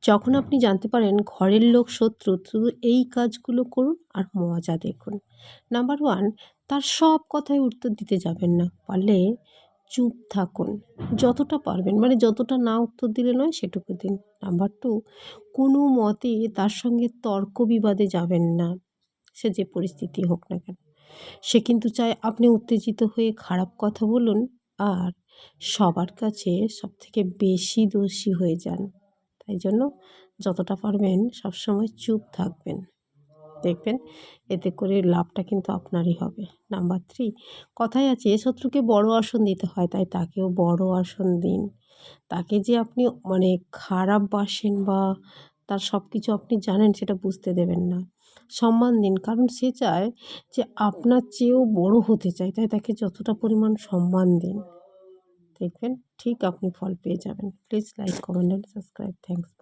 যখন আপনি জানতে পারেন ঘরের লোক শত্রু, শুধু এই কাজগুলো করুন আর মজা দেখুন। নাম্বার 1, তার সব কথায় উত্তর দিতে যাবেন না। পারলে চুপ থাকুন। যতটা পারবেন, মানে যতটা না উত্তর দিলে নয় সেটুকু দিন। নাম্বার 2, কোনো মতে তার সঙ্গে তর্ক বিবাদে যাবেন না। সে যে পরিস্থিতি হোক না কেন। সে কিন্তু চায় আপনি উত্তেজিত হয়ে খারাপ কথা বলুন আর সবার কাছে সবথেকে বেশি দোষী হয়ে যান। তাই জন্য যতটা পারবেন সবসময় চুপ থাকবেন। দেখবেন এতে করে লাভটা কিন্তু আপনারই হবে। নাম্বার 3, কথায় আছে শত্রুকে বড় আসন দিতে হয়, তাই তাকেও বড় আসন দিন। তাকে যে আপনি মানে খারাপ বাসেন বা তার সব কিছু আপনি জানেন সেটা বুঝতে দেবেন না। সম্মান দিন, কারণ সে চায় যে আপনার চেয়েও বড় হতে চায়, তাই তাকে যতটা পরিমাণ সম্মান দিন। দেখবেন ঠিক আপনি ফল পেয়ে যাবেন। Please like, comment and subscribe. Thanks.